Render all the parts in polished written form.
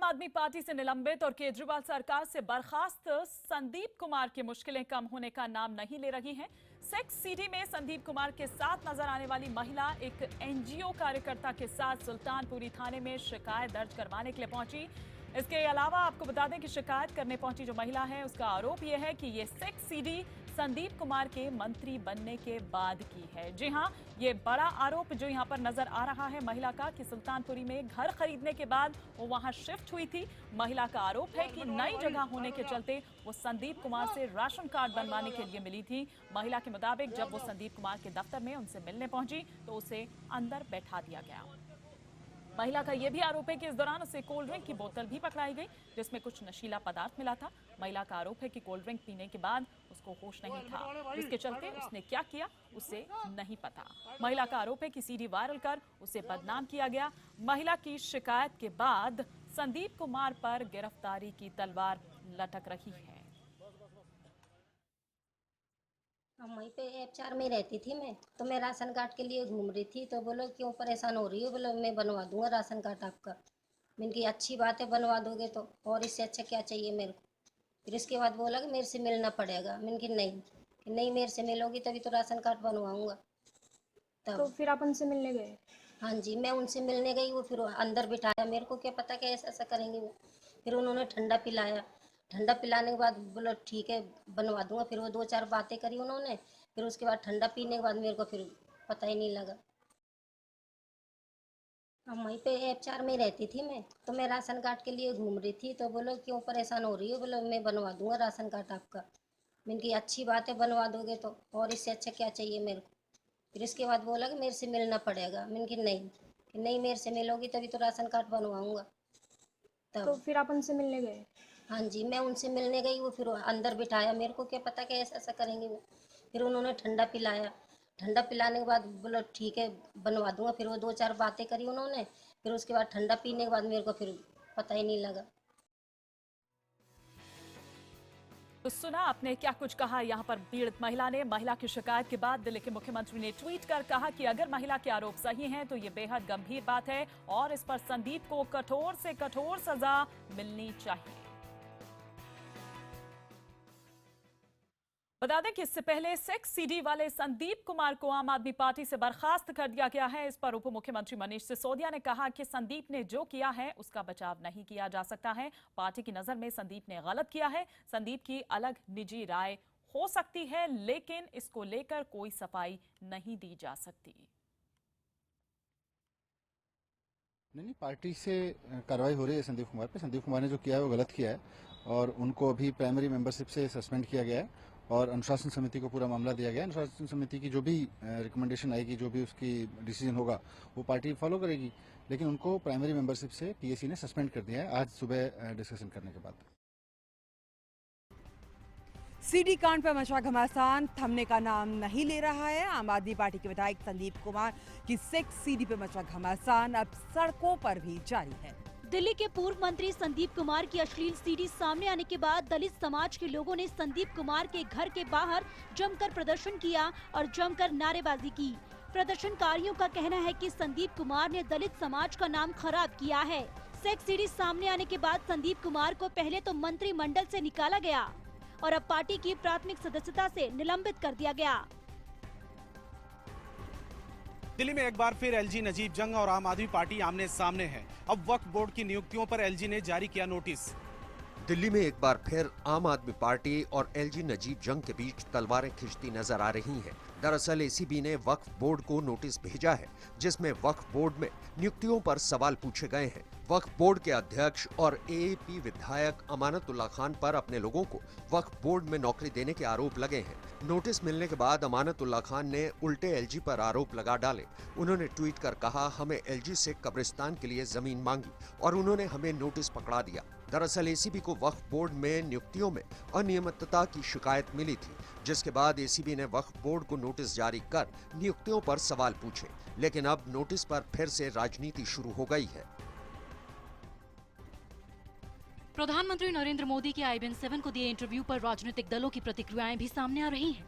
आदमी पार्टी से निलंबित और केजरीवाल सरकार से बर्खास्त संदीप कुमार की मुश्किलें कम होने का नाम नहीं ले रही हैं। सेक्स सीडी में संदीप कुमार के साथ नजर आने वाली महिला एक एनजीओ कार्यकर्ता के साथ सुल्तानपुरी थाने में शिकायत दर्ज करवाने के लिए पहुंची। इसके अलावा आपको बता दें कि शिकायत करने पहुंची जो महिला है उसका आरोप यह है कि ये सेक्स सीडी संदीप कुमार के मंत्री बनने के बाद की है। जी हां, ये बड़ा आरोप जो यहां पर नजर आ रहा है महिला का कि सुल्तानपुरी में घर खरीदने के बाद वो वहां शिफ्ट हुई थी। महिला का आरोप है कि नई जगह होने के चलते वो संदीप कुमार से राशन कार्ड बनवाने के लिए मिली थी। महिला के मुताबिक जब वो संदीप कुमार के दफ्तर में उनसे मिलने पहुंची तो उसे अंदर बैठा दिया गया। महिला का यह भी आरोप है कि इस दौरान उसे कोल्ड ड्रिंक की बोतल भी पकड़ाई गई जिसमें कुछ नशीला पदार्थ मिला था। महिला का आरोप है कि कोल्ड ड्रिंक पीने के बाद उसको होश नहीं था, जिसके चलते उसने क्या किया उसे नहीं पता। महिला का आरोप है कि सीडी वायरल कर उसे बदनाम किया गया। महिला की शिकायत के बाद संदीप कुमार पर गिरफ्तारी की तलवार लटक रही है। वहीं पे F4 में रहती थी मैं, तो मैं राशन कार्ड के लिए घूम रही थी तो बोलो क्यों परेशान हो रही हो, बोलो मैं बनवा दूंगा राशन कार्ड आपका। मैंने कहा अच्छी बात है बनवा दोगे तो, और इससे अच्छा क्या चाहिए मेरे को। फिर इसके बाद बोला कि मेरे से मिलना पड़ेगा। मैंने कहा नहीं, कि नहीं मेरे से मिलोगी तभी तो राशन कार्ड बनवाऊंगा। तो फिर आप उनसे मिलने गए? हाँ जी, मैं उनसे मिलने गई। वो फिर अंदर बिठाया, मेरे को क्या पता कि ऐसा ऐसा करेंगे वो। फिर उन्होंने ठंडा पिलाया। ठंडा पिलाने के बाद बोला ठीक है बनवा दूंगा। फिर वो 2-4 बातें करी उन्होंने। फिर उसके बाद ठंडा पीने के बाद मेरे को फिर पता ही नहीं लगा। हम वहीं पे F4 में रहती थी मैं, तो मैं राशन कार्ड के लिए घूम रही थी तो बोलो क्यों परेशान हो रही हो, बोलो मैं बनवा दूंगा राशन कार्ड आपका। मैंने कहा अच्छी बात है बनवा दोगे तो, और इससे अच्छा क्या चाहिए मेरे को। फिर इसके बाद बोला कि मेरे से मिलना पड़ेगा। मैंने कहा नहीं, कि नहीं मेरे से मिलोगी तभी तो राशन कार्ड बनवाऊंगा। तो फिर आप उनसे मिलने गए? हाँ जी, मैं उनसे मिलने गई। वो फिर अंदर बिठाया, मेरे को क्या पता कि ऐसा ऐसा करेंगे वो। फिर उन्होंने ठंडा पिलाया। ठंडा पिलाने के बाद बोला ठीक है बनवा दूंगा। फिर वो 2-4 बातें करी उन्होंने। फिर उसके बाद ठंडा पीने के बाद मेरे को फिर पता ही नहीं लगा। तो सुना आपने क्या कुछ कहा यहाँ पर पीड़ित महिला ने। महिला की शिकायत के बाद दिल्ली के मुख्यमंत्री ने ट्वीट कर कहा कि अगर महिला के आरोप सही हैं तो ये बेहद गंभीर बात है और इस पर संदीप को कठोर से कठोर सजा मिलनी चाहिए। बता दें कि इससे पहले सेक्स सीडी वाले संदीप कुमार को आम आदमी पार्टी से बर्खास्त कर दिया गया है। इस पर उप मुख्यमंत्री मनीष सिसोदिया ने कहा कि संदीप ने जो किया है उसका बचाव नहीं किया जा सकता है। पार्टी की नजर में संदीप ने गलत किया है। संदीप की अलग निजी राय हो सकती है लेकिन इसको लेकर कोई सफाई नहीं दी जा सकती। नहीं, पार्टी से कार्रवाई हो रही है संदीप कुमार पे। संदीप कुमार ने जो किया है वो गलत किया है और उनको अभी प्राइमरी मेंबरशिप से सस्पेंड किया गया है और अनुशासन समिति को पूरा मामला दिया गया है। अनुशासन समिति की जो भी रिकमेंडेशन आएगी, जो भी उसकी डिसीजन होगा वो पार्टी फॉलो करेगी, लेकिन उनको प्राइमरी मेंबरशिप से पीएसी ने सस्पेंड कर दिया है आज सुबह डिस्कशन करने के बाद। सीडी कांड पर मचा घमासान थमने का नाम नहीं ले रहा है। आम आदमी पार्टी के विधायक संदीप कुमार की सेक्स सीडी पर मचा घमासान अब सड़कों पर भी जारी है। दिल्ली के पूर्व मंत्री संदीप कुमार की अश्लील सीडी सामने आने के बाद दलित समाज के लोगों ने संदीप कुमार के घर के बाहर जमकर प्रदर्शन किया और जमकर नारेबाजी की। प्रदर्शनकारियों का कहना है कि संदीप कुमार ने दलित समाज का नाम खराब किया है। सेक्स सीडी सामने आने के बाद संदीप कुमार को पहले तो मंत्रिमंडल से निकाला गया और अब पार्टी की प्राथमिक सदस्यता से निलंबित कर दिया गया। दिल्ली में एक बार फिर एलजी नजीब जंग और आम आदमी पार्टी आमने सामने है। अब वक्फ बोर्ड की नियुक्तियों पर एलजी ने जारी किया नोटिस। दिल्ली में एक बार फिर आम आदमी पार्टी और एलजी नजीब जंग के बीच तलवारें खिंचती नजर आ रही हैं। दरअसल एसीबी ने वक्फ बोर्ड को नोटिस भेजा है जिसमें वक्फ बोर्ड में नियुक्तियों पर सवाल पूछे गए हैं। वक्फ बोर्ड के अध्यक्ष और एएपी विधायक अमानतुल्लाह खान पर अपने लोगों को वक्फ बोर्ड में नौकरी देने के आरोप लगे हैं। नोटिस मिलने के बाद अमानतुल्लाह खान ने उल्टे एलजी पर आरोप लगा डाले। उन्होंने ट्वीट कर कहा, हमें एलजी से कब्रिस्तान के लिए जमीन मांगी और उन्होंने हमें नोटिस पकड़ा दिया। दरअसल एसीबी को वक्फ बोर्ड में नियुक्तियों में अनियमितता की शिकायत मिली थी, जिसके बाद एसीबी ने वक्फ बोर्ड को नोटिस जारी कर नियुक्तियों पर सवाल पूछे। लेकिन अब नोटिस पर फिर से राजनीति शुरू हो गई है। प्रधानमंत्री नरेंद्र मोदी के IBN7 को दिए इंटरव्यू पर राजनीतिक दलों की प्रतिक्रियाएं भी सामने आ रही हैं।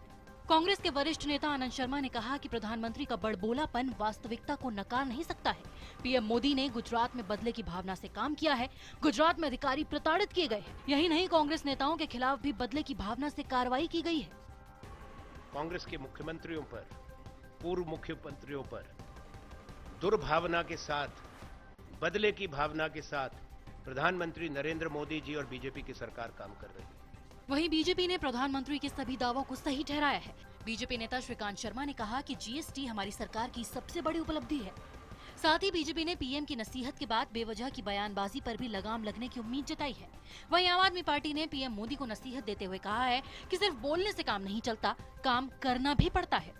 कांग्रेस के वरिष्ठ नेता आनंद शर्मा ने कहा कि प्रधानमंत्री का बड़बोलापन वास्तविकता को नकार नहीं सकता है। पीएम मोदी ने गुजरात में बदले की भावना से काम किया है। गुजरात में अधिकारी प्रताड़ित किए गए हैं। यही नहीं, कांग्रेस नेताओं के खिलाफ भी बदले की भावना से कार्रवाई की गई है। कांग्रेस के मुख्यमंत्रियों पर, पूर्व मुख्यमंत्रियों पर दुर्भावना के साथ, बदले की भावना के साथ प्रधानमंत्री नरेंद्र मोदी जी और बीजेपी की सरकार काम कर रही है। वहीं बीजेपी ने प्रधानमंत्री के सभी दावों को सही ठहराया है। बीजेपी नेता श्रीकांत शर्मा ने कहा कि जीएसटी हमारी सरकार की सबसे बड़ी उपलब्धि है। साथ ही बीजेपी ने पीएम की नसीहत के बाद बेवजह की बयानबाजी पर भी लगाम लगने की उम्मीद जताई है। वहीं आम आदमी पार्टी ने पीएम मोदी को नसीहत देते हुए कहा है कि सिर्फ बोलने से काम नहीं चलता, काम करना भी पड़ता है।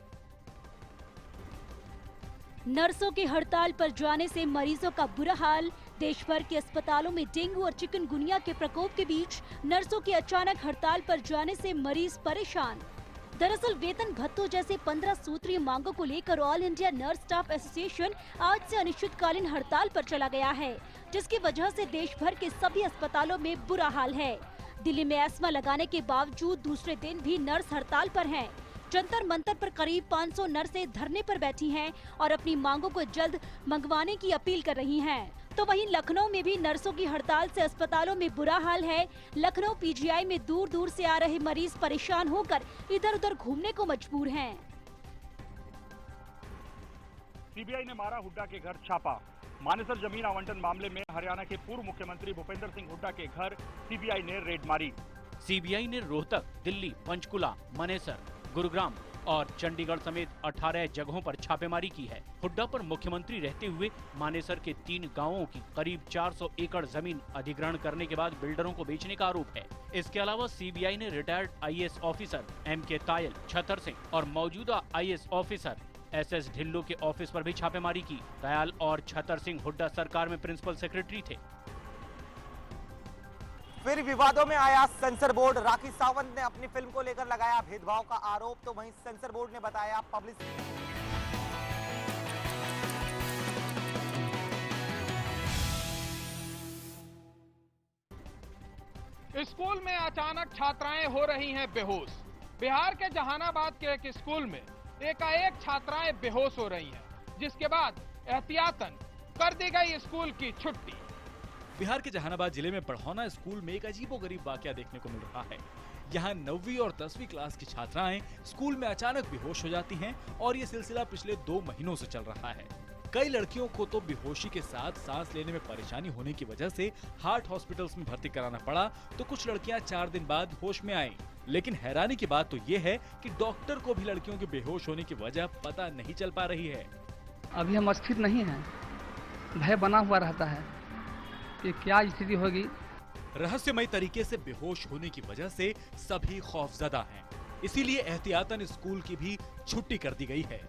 नर्सों की हड़ताल पर जाने से मरीजों का बुरा हाल। देश भर के अस्पतालों में डेंगू और चिकनगुनिया के प्रकोप के बीच नर्सों की अचानक हड़ताल पर जाने से मरीज परेशान। दरअसल वेतन भत्तों जैसे 15 सूत्रीय मांगों को लेकर all India nurse staff association आज से अनिश्चितकालीन हड़ताल पर चला गया है, जिसकी वजह से देश भर के सभी अस्पतालों में बुरा हाल है। दिल्ली में एस्मा लगाने के बावजूद दूसरे दिन भी नर्स हड़ताल पर हैं। जंतर मंतर पर करीब 500 नर्सें धरने पर बैठी हैं और अपनी मांगों को जल्द मंगवाने की अपील कर रही हैं। तो वहीं लखनऊ में भी नर्सों की हड़ताल से अस्पतालों में बुरा हाल है। लखनऊ पीजीआई में दूर दूर से आ रहे मरीज परेशान होकर इधर उधर घूमने को मजबूर हैं। सीबीआई ने मारा हुड्डा के घर छापा। मानेसर जमीन आवंटन मामले में हरियाणा के पूर्व मुख्यमंत्री भूपेंद्र सिंह हुड्डा के घर सीबीआई ने रेड मारी। सीबीआई ने रोहतक, दिल्ली, पंचकुला, मानेसर, गुरुग्राम और चंडीगढ़ समेत 18 जगहों पर छापेमारी की है। हुड्डा पर मुख्यमंत्री रहते हुए मानेसर के 3 गांवों की करीब 400 एकड़ जमीन अधिग्रहण करने के बाद बिल्डरों को बेचने का आरोप है। इसके अलावा सीबीआई ने retired IAS officer MK Tayal, Chhatar Singh और मौजूदा आईएएस ऑफिसर एसएस ढिल्लो के ऑफिस पर भी छापेमारी की। तायल और छतर सिंह हुड्डा सरकार में प्रिंसिपल सेक्रेटरी थे। फिर विवादों में आया सेंसर बोर्ड। राखी सावंत ने अपनी फिल्म को लेकर लगाया भेदभाव का आरोप, तो वहीं सेंसर बोर्ड ने बताया पब्लिसिटी। स्कूल में अचानक छात्राएं हो रही हैं बेहोश। बिहार के जहानाबाद के एक स्कूल में एकाएक छात्राएं बेहोश हो रही हैं, जिसके बाद एहतियातन कर दी गई स्कूल की छुट्टी। बिहार के जहानाबाद जिले में बढ़ौना स्कूल में एक अजीबोगरीब वाकया देखने को मिल रहा है। यहाँ 9वीं और 10वीं क्लास की छात्राएं स्कूल में अचानक बेहोश हो जाती हैं और ये सिलसिला पिछले 2 महीनों से चल रहा है। कई लड़कियों को तो बेहोशी के साथ सांस लेने में परेशानी होने की वजह से हार्ट हॉस्पिटल्स में भर्ती कराना पड़ा, तो कुछ लड़कियां 4 दिन बाद होश में आईं। लेकिन हैरानी की बात तो ये है कि डॉक्टर को भी लड़कियों के बेहोश होने की वजह पता नहीं चल पा रही है। अभी हम स्थिर नहीं हैं, भय बना हुआ रहता है कि क्या स्थिति होगी। रहस्यमय तरीके से बेहोश होने की वजह से सभी खौफजदा हैं। इसीलिए एहतियातन स्कूल की भी छुट्टी कर दी गई है।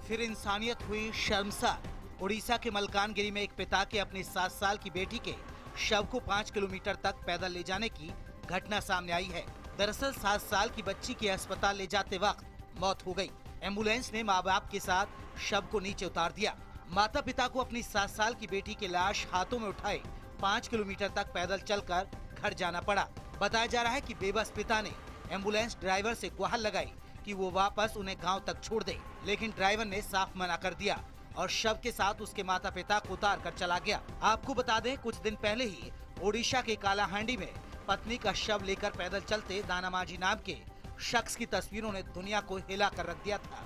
फिर इंसानियत हुई शर्मसार। उड़ीसा के मलकानगिरी में एक पिता के अपनी 7 साल की बेटी के शव को 5 किलोमीटर तक पैदल ले जाने की घटना सामने आई है। दरअसल 7 साल की बच्ची के अस्पताल ले जाते वक्त मौत हो गई। एम्बुलेंस ने माँ बाप के साथ शव को नीचे उतार दिया। माता पिता को अपनी 7 साल की बेटी की लाश हाथों में उठाए 5 किलोमीटर तक पैदल चलकर घर जाना पड़ा। बताया जा रहा है कि बेबस पिता ने एम्बुलेंस ड्राइवर से गुहार लगाई कि वो वापस उन्हें गांव तक छोड़ दे, लेकिन ड्राइवर ने साफ मना कर दिया और शव के साथ उसके माता पिता को उतार कर चला गया। आपको बता दें, कुछ दिन पहले ही ओडिशा के कालाहांडी में पत्नी का शव लेकर पैदल चलते दानामाझी नाम के शख्स की तस्वीरों ने दुनिया को हिला कर रख दिया था।